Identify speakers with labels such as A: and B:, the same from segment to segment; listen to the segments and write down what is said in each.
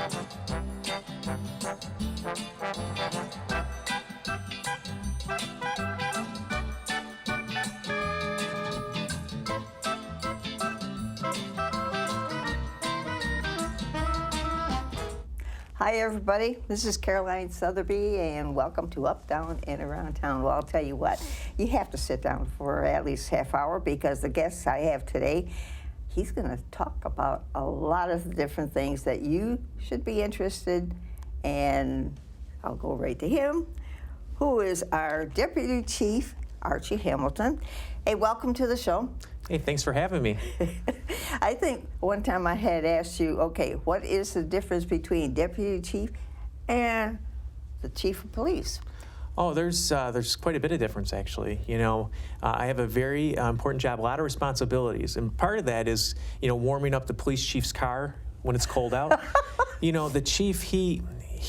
A: Hi everybody, this is Caroline Sotheby and welcome to Up, Down, and Around Town. Well, I'll tell you what, you have to sit down for at least half hour because the guest I have today, he's going to talk about a lot of different things that you should be interested in, and I'll go right to him, who is our Deputy Chief, Archie Hamilton. Hey, welcome to the show.
B: Hey, thanks for having me.
A: I think one time I had asked you, okay, what is the difference between deputy chief and the chief of police?
B: Oh, there's quite a bit of difference, actually. You know, I have a very important job, a lot of responsibilities, and part of that is, you know, warming up the police chief's car when it's cold out. You know, the chief, he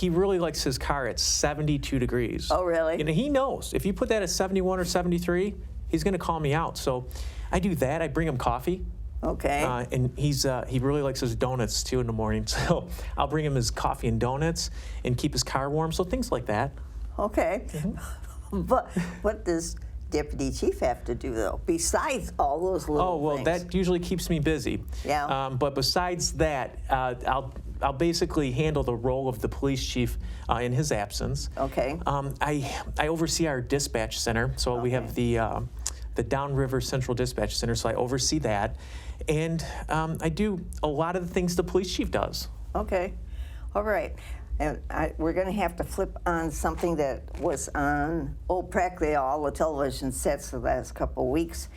B: really likes his car at 72 degrees.
A: Oh, really?
B: You know, he knows if you put that at 71 or 73, he's going to call me out. So I do that. I bring him coffee.
A: Okay.
B: And he really likes his donuts too in the morning. So I'll bring him his coffee and donuts and keep his car warm. So things like that.
A: Okay. Mm-hmm. But what does deputy chief have to do though, besides all those little
B: Oh, well,
A: things?
B: that usually keeps me busy.
A: Yeah.
B: But besides that, I'll basically handle the role of the police chief in his absence.
A: Okay.
B: I oversee our dispatch center. So we have the Downriver Central Dispatch Center, so I oversee that. And I do a lot of the things the police chief does.
A: Okay. All right. And we're going to have to flip on something that was on practically all the television sets the last couple of weeks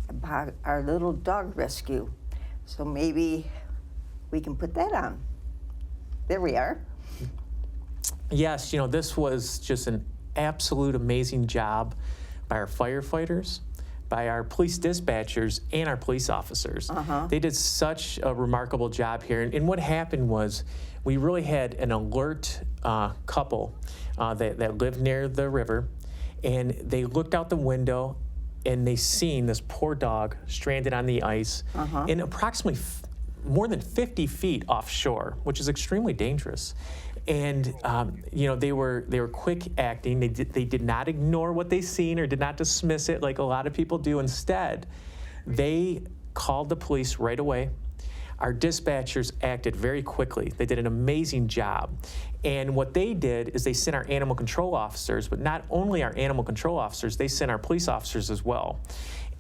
A: about our little dog rescue. So maybe we can put that on. There we are.
B: Yes, you know, this was just an absolute amazing job by our firefighters, by our police dispatchers, and our police officers. They did such a remarkable job here. And what happened was we really had an alert couple that lived near the river, and they looked out the window and they seen this poor dog stranded on the ice in approximately more than 50 feet offshore, which is extremely dangerous. And you know, they were quick acting. They did not ignore what they seen or did not dismiss it like a lot of people do. Instead, they called the police right away. Our dispatchers acted very quickly. They did an amazing job. And what they did is they sent our animal control officers, but not only our animal control officers, they sent our police officers as well.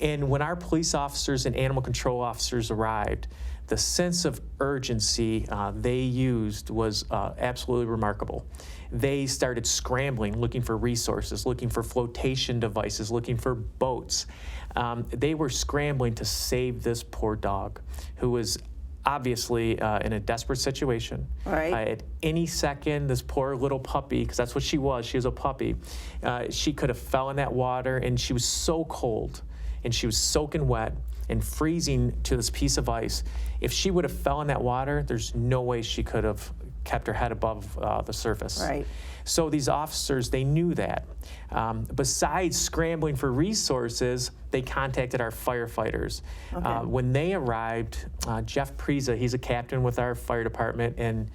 B: And when our police officers and animal control officers arrived, the sense of urgency they used was absolutely remarkable. They started scrambling, looking for resources, looking for flotation devices, looking for boats. They were scrambling to save this poor dog, who was obviously in a desperate situation.
A: Right.
B: At any second, this poor little puppy, because that's what she was a puppy, she could have fell in that water, and she was so cold, and she was soaking wet and freezing to this piece of ice. If she would have fell in that water, there's no way she could have kept her head above the surface.
A: Right.
B: So these officers, they knew that. Besides scrambling for resources, they contacted our firefighters.
A: Okay.
B: When they arrived, Jeff Preza, he's a captain with our fire department, and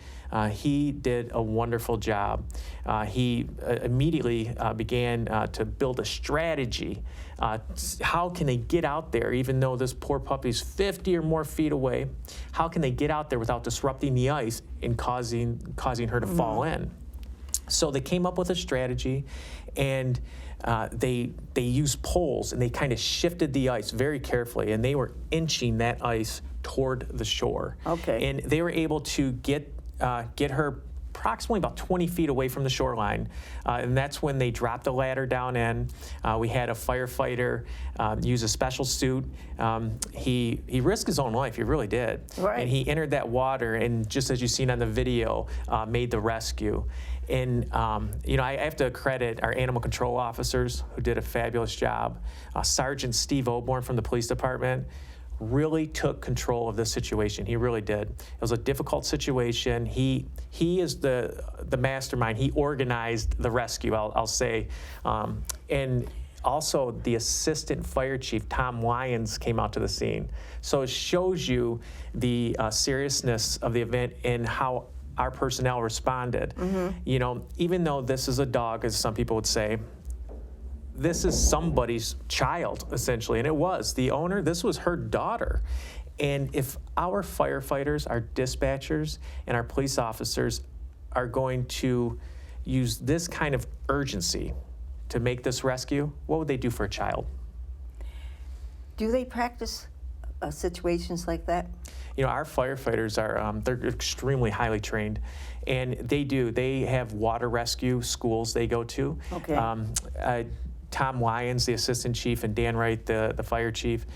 B: he did a wonderful job. He immediately began to build a strategy. How can they get out there, even though this poor puppy's 50 or more feet away? How can they get out there without disrupting the ice and causing her to fall in? So they came up with a strategy, and they used poles, and they kind of shifted the ice very carefully, and they were inching that ice toward the shore.
A: Okay.
B: And they were able to get her approximately about 20 feet away from the shoreline, and that's when they dropped the ladder down in. We had a firefighter use a special suit. He risked his own life, he really did.
A: Right.
B: And he entered that water, and just as you've seen on the video, made the rescue. And you know, I have to credit our animal control officers who did a fabulous job. Sergeant Steve Oborn from the police department really took control of this situation. He really did. It was a difficult situation. He is the mastermind. He organized the rescue, I'll say. And also the assistant fire chief, Tom Lyons, came out to the scene. So it shows you the seriousness of the event and how our personnel responded. You know, even though this is a dog, as some people would say, this is somebody's child, essentially, and it was. The owner, this was her daughter. And if our firefighters, our dispatchers, and our police officers are going to use this kind of urgency to make this rescue, what would they do for a child?
A: Do they practice situations like that?
B: You know, our firefighters are, they're extremely highly trained, and they have water rescue schools they go to.
A: Okay.
B: Tom Lyons, the assistant chief, and Dan Wright, the fire chief,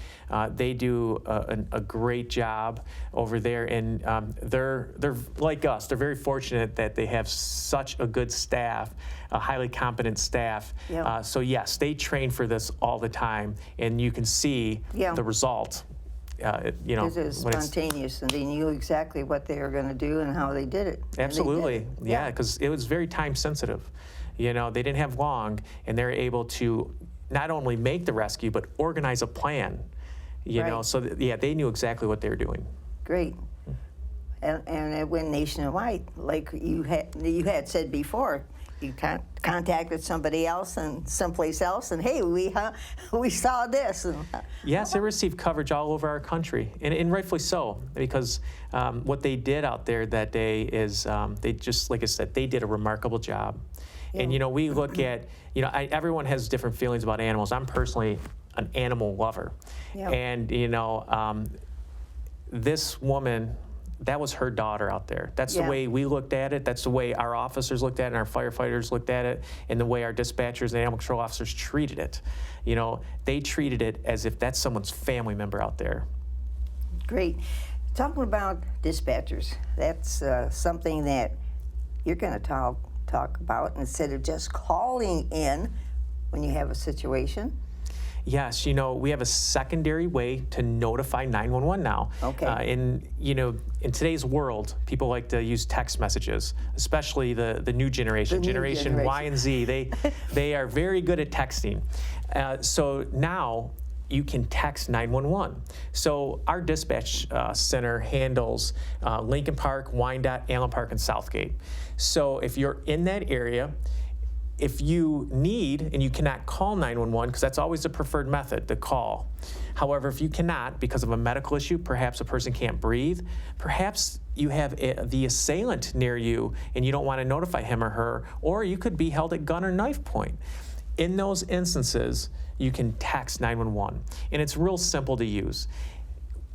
B: they do a great job over there, and they're like us. They're very fortunate that they have such a good staff, a highly competent staff.
A: Yep.
B: So yes, they train for this all the time, and you can see the result. You know,
A: It is
B: when it's-
A: spontaneous, and they knew exactly what they were going to do and how they did it. And they did
B: Absolutely,
A: it.
B: yeah, because it was very time sensitive. You know, they didn't have long, and they're able to not only make the rescue, but organize a plan. You know,
A: Right.
B: so yeah, they knew exactly what they were doing.
A: Great. And it went nationwide, like you had said before. You contacted somebody else and someplace else, and hey, we saw this. And,
B: Yes, they received coverage all over our country, and rightfully so, because what they did out there that day is they just, like I said, they did a remarkable job. And, you know, we look at, you know, everyone has different feelings about animals. I'm personally an animal lover.
A: Yeah.
B: And, you know, this woman, that was her daughter out there. That's the
A: Yeah.
B: way we looked at it. That's the way our officers looked at it, and our firefighters looked at it, and the way our dispatchers and animal control officers treated it. You know, they treated it as if that's someone's family member out there.
A: Great. Talking about dispatchers, that's something that you're going to talk about instead of just calling in when you have a situation.
B: Yes, you know, we have a secondary way to notify 911 now.
A: Okay.
B: You know, in today's world, people like to use text messages, especially the new generation,
A: The new
B: Generation Y and Z. They are very good at texting. So now you can text 911. So our dispatch center handles Lincoln Park, Wyandotte, Allen Park, and Southgate. So if you're in that area, if you need, and you cannot call 911, because that's always the preferred method, the call. However, if you cannot, because of a medical issue, perhaps a person can't breathe, perhaps you have the assailant near you and you don't want to notify him or her, or you could be held at gun or knife point. In those instances, you can text 911, and it's real simple to use.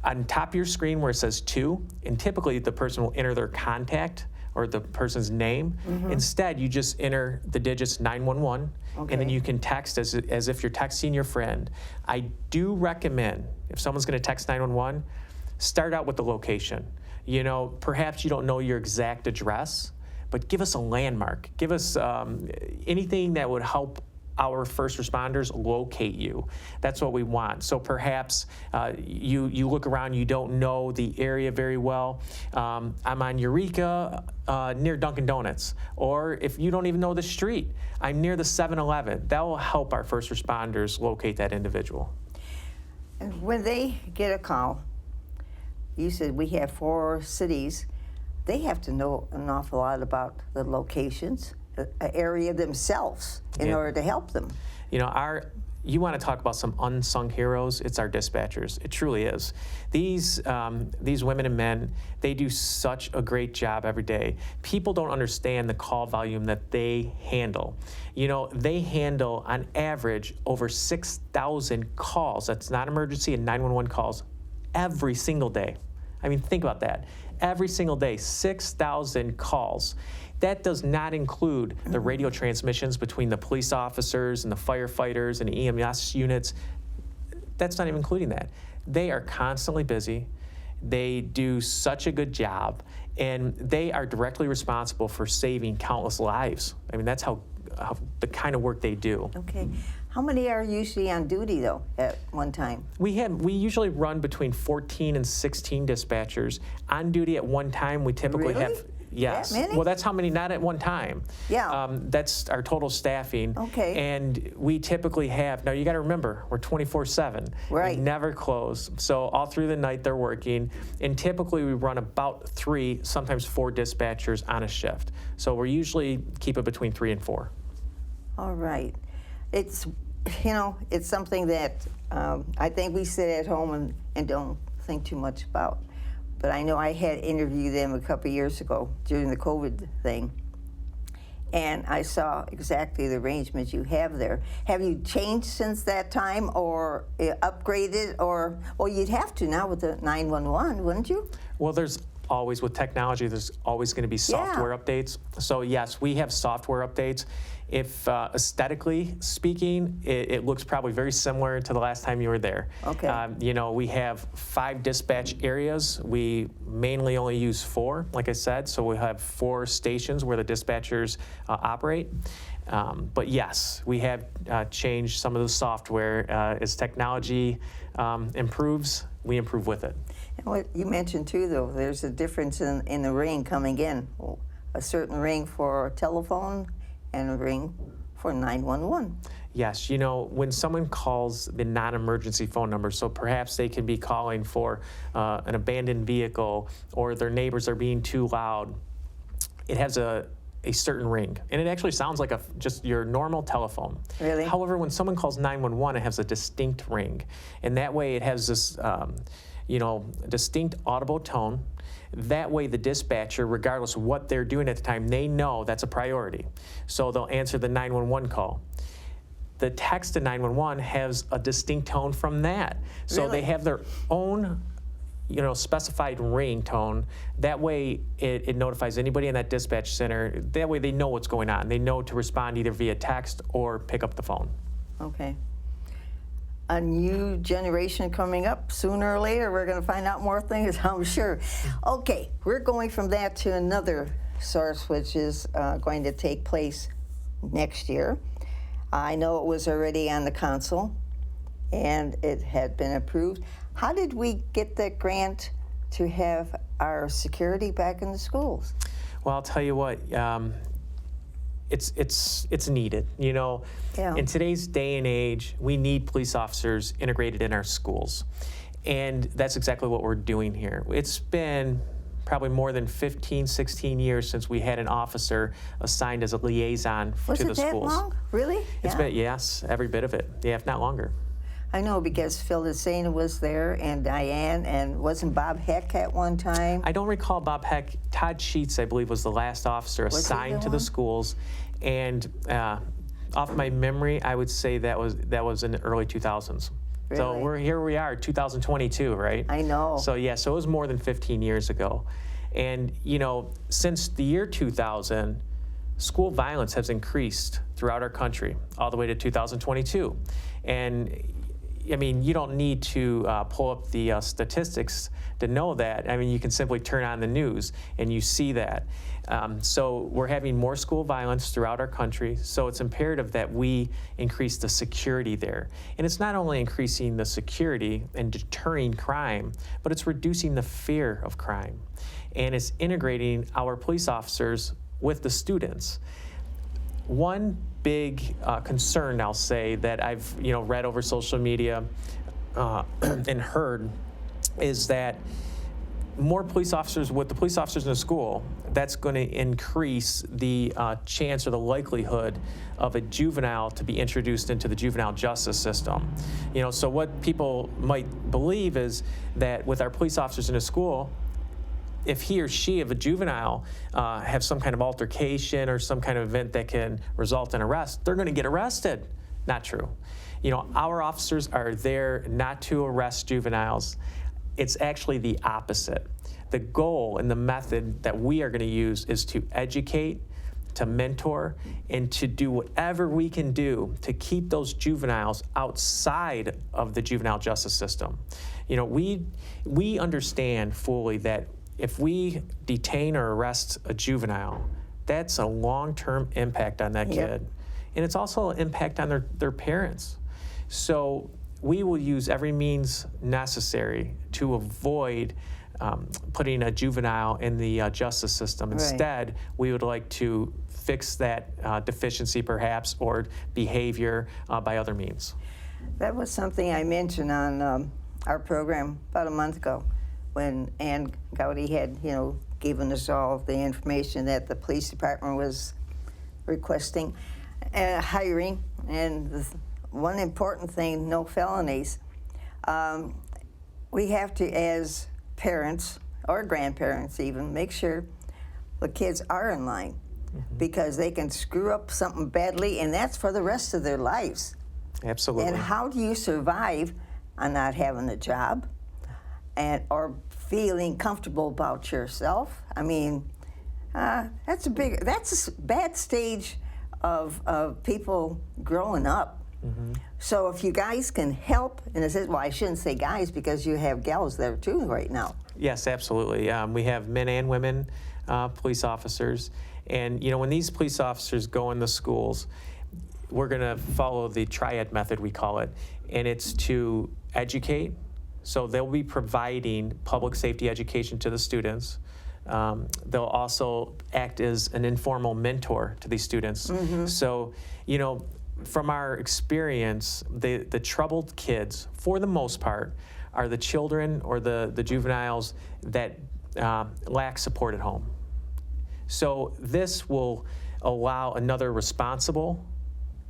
B: On top of your screen where it says 2, and typically the person will enter their contact or the person's name. Instead, you just enter the digits 911, and then
A: Okay.
B: you can text as if you're texting your friend. I do recommend, if someone's going to text 911, start out with the location. You know, perhaps you don't know your exact address, but give us a landmark. Give us anything that would help our first responders locate you. That's what we want. So perhaps you look around, you don't know the area very well. I'm on Eureka near Dunkin' Donuts. Or if you don't even know the street, I'm near the 7-Eleven. That will help our first responders locate that individual.
A: And when they get a call, you said we have 4 cities. They have to know an awful lot about the locations, the area themselves, in
B: Yeah.
A: order to help them.
B: You know, you want to talk about some unsung heroes, it's our dispatchers. It truly is. These women and men, they do such a great job every day. People don't understand the call volume that they handle. You know, they handle on average over 6,000 calls, that's not emergency and 911 calls, every single day. I mean, think about that. Every single day, 6,000 calls. That does not include the radio transmissions between the police officers and the firefighters and EMS units. That's not even including that. They are constantly busy. They do such a good job, and they are directly responsible for saving countless lives. I mean, that's how the kind of work they do.
A: Okay. How many are usually on duty, though, at one time?
B: We usually run between 14 and 16 dispatchers on duty at one time. We typically
A: Really?
B: have, yes.
A: That many?
B: Well, that's how many, not at one time.
A: Yeah.
B: That's our total staffing.
A: Okay.
B: And we typically have, now you got to remember, we're 24/7.
A: Right.
B: We never close. So all through the night they're working. And typically we run about 3, sometimes 4 dispatchers on a shift. So we usually keep it between 3 and 4.
A: All right. It's, it's something that I think we sit at home and don't think too much about. But I know I had interviewed them a couple of years ago during the COVID thing, and I saw exactly the arrangements you have there. Have you changed since that time, or upgraded, or, well, you'd have to now with the 911, wouldn't you?
B: Well, there's always, with technology, there's always going to be software updates. So yes, we have software updates. If aesthetically speaking, it looks probably very similar to the last time you were there.
A: Okay.
B: We have 5 dispatch areas. We mainly only use 4, like I said, so we have 4 stations where the dispatchers operate. But yes, we have changed some of the software. As technology improves, we improve with it.
A: And what you mentioned too, though, there's a difference in the ring coming in. A certain ring for telephone and a ring for 911.
B: Yes, when someone calls the non-emergency phone number, so perhaps they could be calling for an abandoned vehicle, or their neighbors are being too loud, it has a certain ring, and it actually sounds like just your normal telephone.
A: Really?
B: However, when someone calls 911, it has a distinct ring, and that way it has this distinct audible tone. That way the dispatcher, regardless of what they're doing at the time, they know that's a priority. So they'll answer the 911 call. The text to 911 has a distinct tone from that. So
A: Really?
B: they have their own specified ringtone. That way it notifies anybody in that dispatch center. That way they know what's going on. They know to respond either via text or pick up the phone.
A: Okay. A new generation coming up sooner or later. We're going to find out more things, I'm sure. Okay, we're going from that to another source, which is going to take place next year. I know it was already on the council, and it had been approved. How did we get that grant to have our security back in the schools?
B: Well, I'll tell you what. It's needed.
A: Yeah.
B: In today's day and age, we need police officers integrated in our schools. And that's exactly what we're doing here. It's been probably more than 15, 16 years since we had an officer assigned as a liaison to the schools.
A: Was it that long? Really?
B: It's been, yes, every bit of it. Yeah, if not longer.
A: I know, because Phil Desena was there, and Diane, and wasn't Bob Heck at one time?
B: I don't recall Bob Heck. Todd Sheets, I believe, was the last officer assigned to the schools. And off my memory, I would say that was in the early 2000s.
A: Really?
B: So we are, 2022, right?
A: I know.
B: So yeah, so it was more than 15 years ago. And since the year 2000, school violence has increased throughout our country, all the way to 2022. And I mean, you don't need to pull up the statistics to know that. I mean, you can simply turn on the news and you see that. So we're having more school violence throughout our country, so it's imperative that we increase the security there. And it's not only increasing the security and deterring crime, but it's reducing the fear of crime. And it's integrating our police officers with the students. One big concern, I'll say, that I've read over social media and heard is that more police officers with the police officers in the school, that's going to increase the chance or the likelihood of a juvenile to be introduced into the juvenile justice system. So what people might believe is that with our police officers in a school, if he or she of a juvenile have some kind of altercation or some kind of event that can result in arrest, they're going to get arrested. Not true. Our officers are there not to arrest juveniles. It's actually the opposite. The goal and the method that we are going to use is to educate, to mentor, and to do whatever we can do to keep those juveniles outside of the juvenile justice system. We understand fully that if we detain or arrest a juvenile, that's a long-term impact on that kid. And it's also an impact on their parents. So we will use every means necessary to avoid putting a juvenile in the justice system.
A: Right.
B: Instead, we would like to fix that deficiency perhaps or behavior by other means.
A: That was something I mentioned on our program about a month ago when Ann Gowdy had, given us all the information that the police department was requesting hiring. And one important thing, no felonies. We have to, as parents or grandparents even, make sure the kids are in line because they can screw up something badly, and that's for the rest of their lives.
B: Absolutely.
A: And how do you survive on not having a job or feeling comfortable about yourself? I mean, that's a bad stage of people growing up. So if you guys can help, and it says, well, I shouldn't say guys because you have gals there too right now.
B: Yes, absolutely. We have men and women police officers. And, when these police officers go in the schools, we're going to follow the triad method, we call it, and it's to educate. So they'll be providing public safety education to the students. They'll also act as an informal mentor to these students. So, from our experience, the troubled kids, for the most part, are the children or the juveniles that lack support at home. So this will allow another responsible,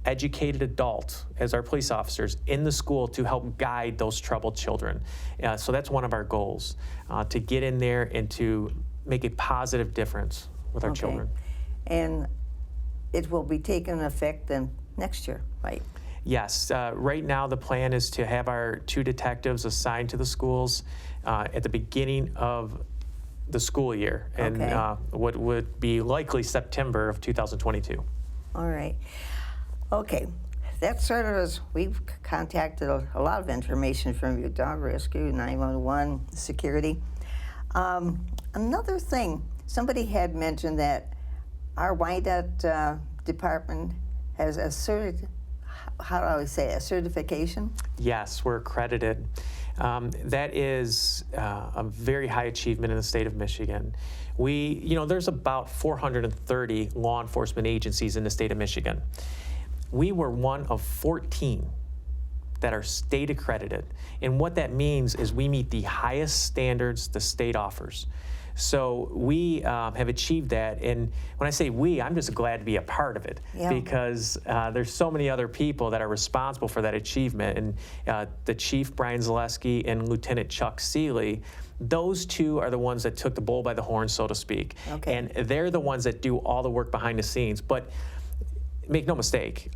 B: educated adult as our police officers in the school to help guide those troubled children. So that's one of our goals, to get in there and to make a positive difference with our children.
A: And it will be taking effect then next year, right?
B: Yes. Right now the plan is to have our 2 detectives assigned to the schools at the beginning of the school year, and what would be likely September of 2022.
A: All right. Okay. That sort of is, we've contacted a lot of information from you, dog rescue, 911, security. Another thing, somebody had mentioned that our Wyandotte department has a certification?
B: Yes, we're accredited. That is a very high achievement in the state of Michigan. There's about 430 law enforcement agencies in the state of Michigan. We were one of 14 that are state accredited. And what that means is we meet the highest standards the state offers. So we have achieved that, and when I say we, I'm just glad to be a part of it because there's so many other people that are responsible for that achievement, and the Chief Brian Zaleski and Lieutenant Chuck Seeley, those two are the ones that took the bull by the horn, so to speak, and they're the ones that do all the work behind the scenes. But make no mistake,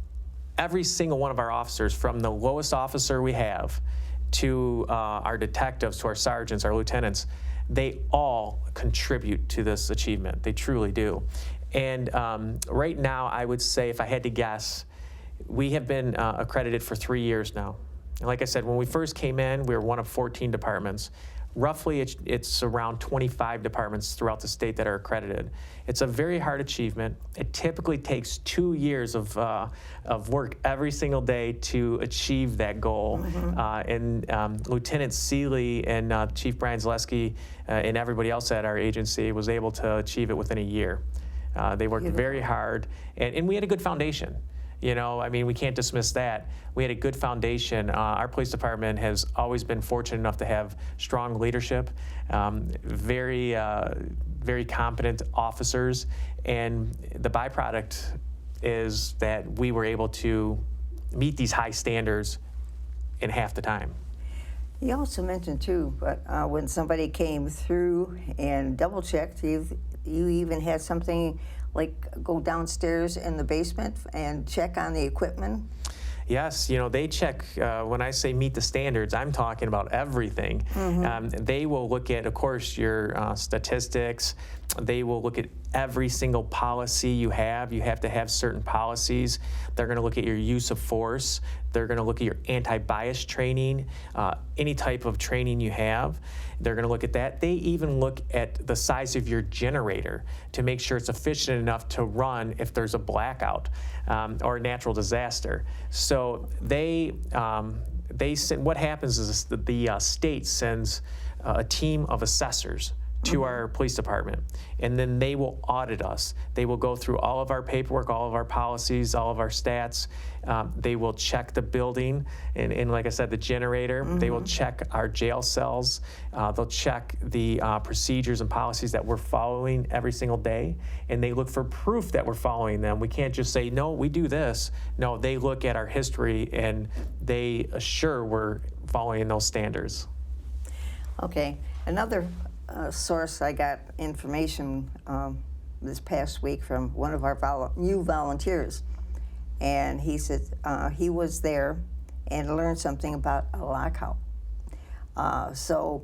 B: every single one of our officers, from the lowest officer we have to our detectives, to our sergeants, our lieutenants, they all contribute to this achievement. They truly do. And right now, I would say, if I had to guess, we have been accredited for 3 years now. And like I said, when we first came in, we were one of 14 departments. Roughly, it's around 25 departments throughout the state that are accredited. It's a very hard achievement. It typically takes 2 years of work every single day to achieve that goal. And Lieutenant Seeley and Chief Brian Zaleski and everybody else at our agency was able to achieve it within a year. They worked very hard, and we had a good foundation. We can't dismiss that. We had a good foundation. Our police department has always been fortunate enough to have strong leadership, very competent officers, and the byproduct is that we were able to meet these high standards in half the time.
A: You also mentioned too, but when somebody came through and double checked, you even had something like go downstairs in the basement and check on the equipment?
B: Yes, they check, when I say meet the standards, I'm talking about everything. They will look at, of course, your statistics. They will look at every single policy you have. You have to have certain policies. They're going to look at your use of force. They're going to look at your anti-bias training, any type of training you have. They're going to look at that. They even look at the size of your generator to make sure it's efficient enough to run if there's a blackout or a natural disaster. So they send, what happens is the state sends a team of assessors to our police department, and then they will audit us. They will go through all of our paperwork, all of our policies, all of our stats. They will check the building, and like I said, the generator. They will check our jail cells. They'll check the procedures and policies that we're following every single day, and they look for proof that we're following them. We can't just say, no, we do this. No, they look at our history, and they assure we're following those standards.
A: Okay, another source I got information this past week from one of our new volunteers, and he said he was there and learned something about a lockout. So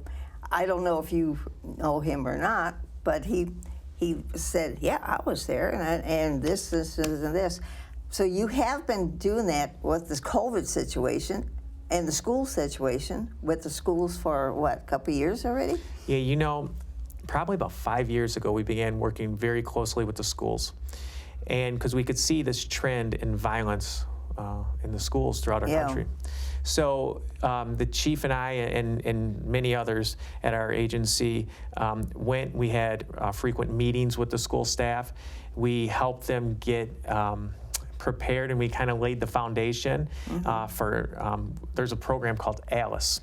A: I don't know if you know him or not, but he said, yeah, I was there, and this, and this. So you have been doing that with this COVID situation and the school situation with the schools for, what, a couple of years already?
B: Yeah, you know, probably about 5 years ago, we began working very closely with the schools. And because we could see this trend in violence in the schools throughout our country. So the chief and I and many others at our agency we had frequent meetings with the school staff. We helped them get prepared, and we kind of laid the foundation for, there's a program called ALICE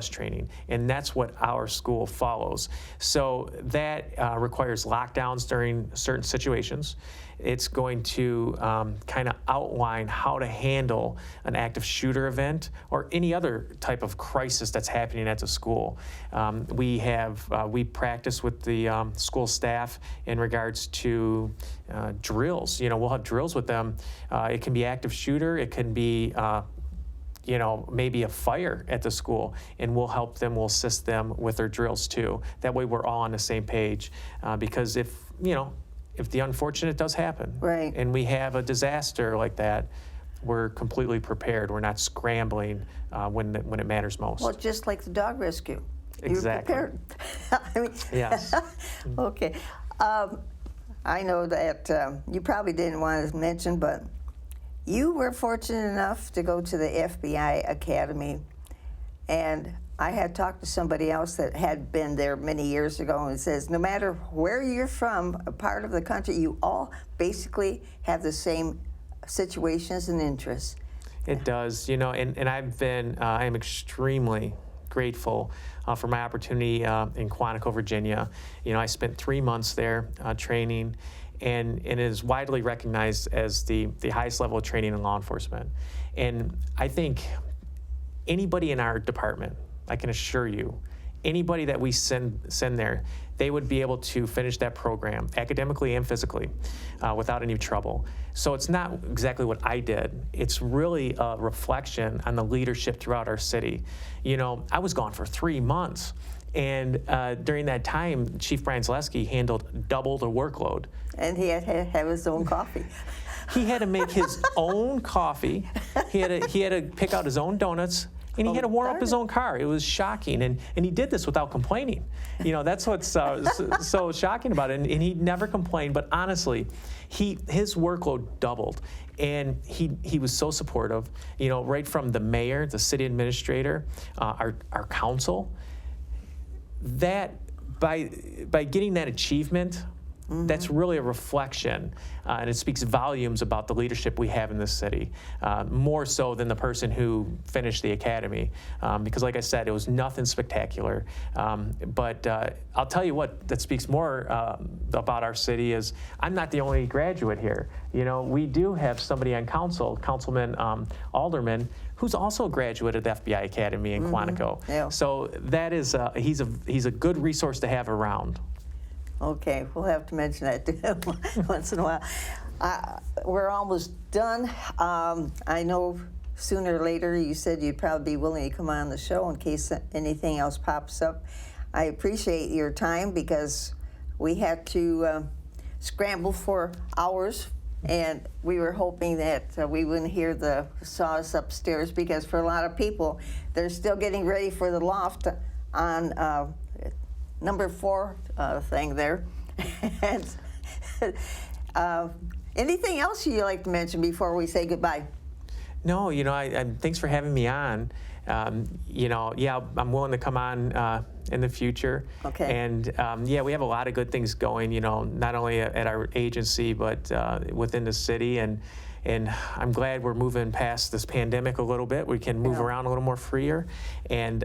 B: training, and that's what our school follows. So that requires lockdowns during certain situations. It's going to kind of outline how to handle an active shooter event or any other type of crisis that's happening at the school. We practice with the school staff in regards to drills. You know, we'll have drills with them. It can be active shooter. It can be maybe a fire at the school, and we'll help them, we'll assist them with their drills too. That way we're all on the same page, because if the unfortunate does happen,
A: right,
B: and we have a disaster like that, we're completely prepared. We're not scrambling when it matters most.
A: Well, just like the dog rescue.
B: Exactly.
A: You're prepared. I mean,
B: yes.
A: Okay. I know that you probably didn't want to mention, but you were fortunate enough to go to the FBI Academy, and I had talked to somebody else that had been there many years ago, and says no matter where you're from, a part of the country, you all basically have the same situations and interests.
B: It does, and I am extremely grateful for my opportunity in Quantico, Virginia. I spent 3 months there training, and it is widely recognized as the highest level of training in law enforcement. And I think anybody in our department, I can assure you, anybody that we send there, they would be able to finish that program academically and physically without any trouble. So it's not exactly what I did. It's really a reflection on the leadership throughout our city. I was gone for 3 months. And during that time, Chief Brian Zaleski handled double the workload.
A: And he had to have his own coffee.
B: He had to make his own coffee. He had to pick out his own donuts. And he had to warm up his own car. It was shocking. And he did this without complaining. That's what's so shocking about it. And he never complained. But honestly, his workload doubled. And he was so supportive, right from the mayor, the city administrator, our council. That by getting that achievement, that's really a reflection, and it speaks volumes about the leadership we have in this city, more so than the person who finished the academy, because like I said, it was nothing spectacular. But I'll tell you what, that speaks more about our city is I'm not the only graduate here. We do have somebody on council, Councilman Alderman, who's also a graduate at the FBI Academy in Quantico.
A: Yeah.
B: So that is he's a good resource to have around.
A: Okay, we'll have to mention that to him once in a while. We're almost done. I know sooner or later you said you'd probably be willing to come on the show in case anything else pops up. I appreciate your time because we had to scramble for hours, and we were hoping that we wouldn't hear the saws upstairs because for a lot of people, they're still getting ready for the loft on number 4 thing there. And, anything else you'd like to mention before we say goodbye?
B: No, thanks for having me on. Yeah, I'm willing to come on in the future.
A: Okay.
B: And yeah, we have a lot of good things going, not only at our agency, but within the city. And I'm glad we're moving past this pandemic a little bit. We can move
A: Yeah.
B: around a little more freer. And,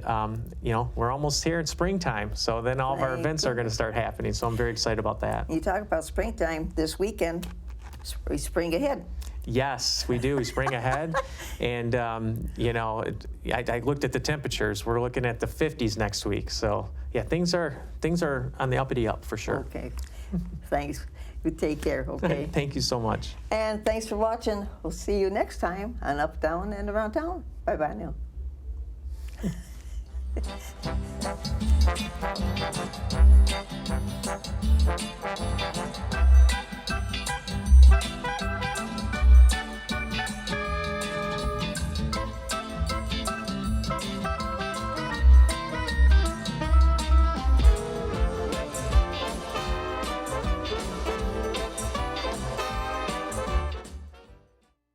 B: we're almost here in springtime. So then all of our
A: Thank
B: events are going to start happening. So I'm very excited about that.
A: You talk about springtime this weekend, spring ahead.
B: Yes, we do. We spring ahead, and I looked at the temperatures. We're looking at the 50s next week. So yeah, things are on the uppity up for sure.
A: Okay. Thanks. You take care, okay?
B: Thank you so much.
A: And thanks for watching. We'll see you next time on Up, Down, and Around Town. Bye-bye now.